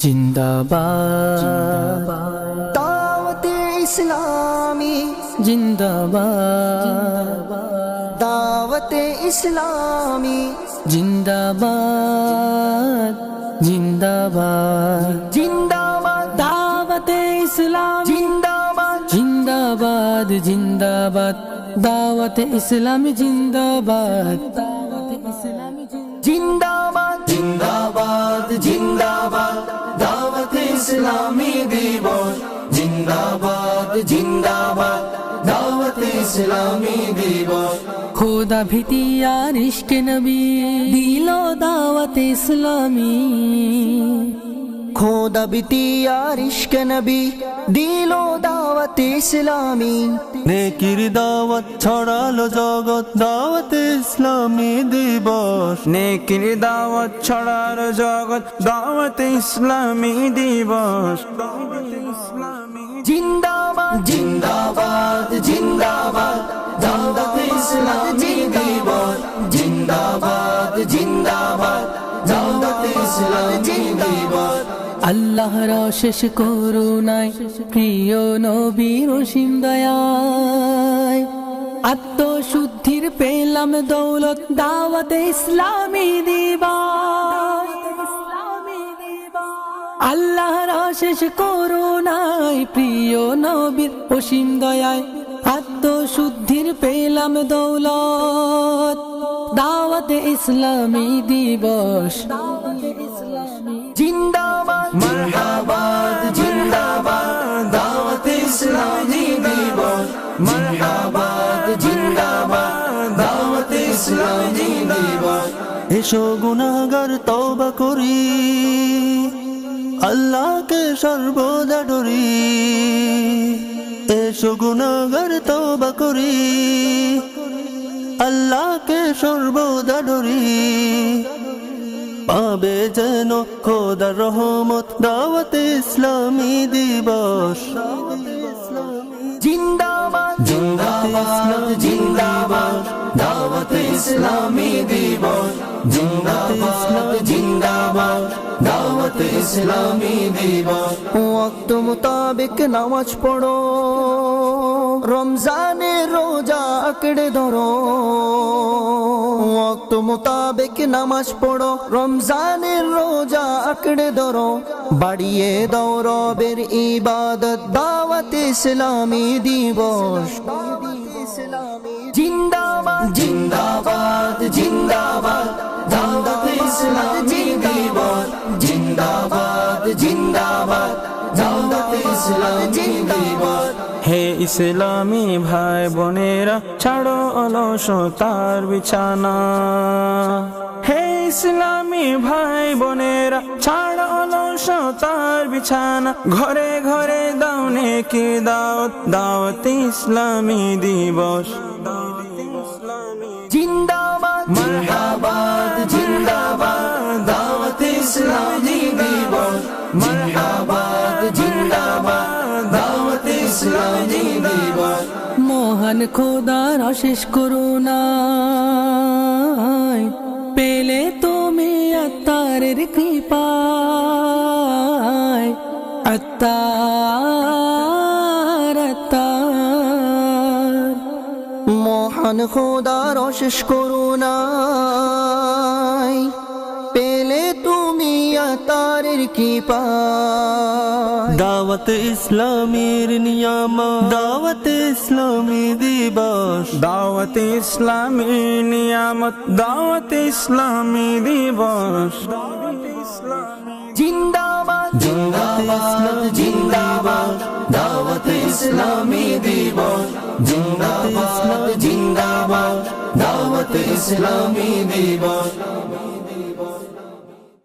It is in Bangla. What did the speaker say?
জিন্দাবাদ দাওয়াতে ইসলামী জিন্দাবাদ দাওয়াতে ইসলামী জিন্দাবাদ জিন্দাবাদ জিন্দাবাদ দাওয়াতে ইসলামী জিন্দাবাদ জিন্দাবাদ জিন্দাবাদ দাওয়াতে ইসলামী জিন্দাবাদ জিন্দাবাদ জিন্দাবাদ জিন্দাবাদ দাওয়াতে ইসলামী দিবস জিন্দাবাদ জিন্দাবাদ দাওয়াতে ইসলামী দিবস খোদা ভীতি আর ইশকে নবী দিল দাওয়াতে ইসলামী খোদা ভীতি আর ইশকে নবী দিল দাওয়াতে ইসলামী নেকির দাওয়াত ছড়ালো জগৎ দাওয়াতে ইসলামী দিবস নেকির দাওয়াত ছড়ালো জগৎ দাওয়াতে ইসলামী দিবস জিন্দাবাদ জিন্দাবাদ জিন্দাবাদ দাওয়াতে ইসলামী দিবস জিন্দাবাদ জিন্দাবাদ দাওয়াতে ইসলামী দিবস আল্লাহর অশেষ করুণায় প্রিয় নবীর অসীম দয়ায় আত্মশুদ্ধির পেলাম দৌলত দাওয়াতে ইসলামী দিবস আল্লাহর অশেষ করুণায় প্রিয় নবীর অসীম দয়ায় আত্মশুদ্ধির পেলাম দৌলত দাওয়াতে ইসলামী দিবস জিন্দাবাদ মারহাবাদ জিন্দাবাদ দাওয়াতে ইসলামী দিবস মারহাবাদ জিন্দাবাদ দাওয়াতে ইসলামী দিবস এসো গুনাহগার তওবা করি আল্লাহকে সর্বদা ডরি এসো গুনাহগার তওবা করি আল্লাহকে সর্বদা ডরি পাবে যেন খোদার রহমত দাওয়াতে ইসলামী দিবস জিন্দাবাদ জিন্দাবাদ জিন্দাবাদ দাওয়াতে ইসলামী দিবস জিন্দাবাদ জিন্দাবাদ দাওয়াতে ইসলামী দিবস ওয়াক্ত মোতাবেক নামাজ পড়ো রমজানের রোজা আঁকড়ে ধরো ওয়াক্ত মোতাবেক নামাজ পড়ো রমজানের রোজা আঁকড়ে ধরো বাড়িয়ে দাও রবের ইবাদত দাওয়াতে ইসলামী দিবস জিন্দাবাদ জিন্দাবাদ জিন্দাবাদ দাওয়াতে ইসলামী দিবস জিন্দাবাদ জিন্দাবাদ দাওয়াতে ইসলামী দিবস হে ইসলামী ভাই বোনেরা ছাড়ো অলসতার বিছানা হে ইসলামী ভাই বোনেরা ছাড়ো অলসতার বিছানা ঘরে ঘরে দাও নেকি দাওয়াত দাওয়াতে ইসলামী দিবস জিন্দাবাদ মারহাবাদ জিন্দাবাদ দাওয়াতে ইসলামী দিবস মারহাবাদ জিন্দাবাদ দাওয়াতে ইসলামী দিবস মহান খোদার অশেষ করুণায় পেলে তুমি আত্মারের কৃপায় আত্মার মহান খোদার অশেষ করুণায় পেলে তুমি আতারের কৃপায় দাওয়াতে ইসলামীর নিয়ামত দাওয়াতে ইসলামী দিবস দাওয়াতে ইসলামী নিয়ামত দাওয়াতে ইসলামী দিবস জিন্দাবাদ জিন্দাবাদ জিন্দাবাদ দাওয়াতে ইসলামী দিবস জিন্দাবাদ জিন্দাবাদ দাওয়াতে ইসলামী দিবস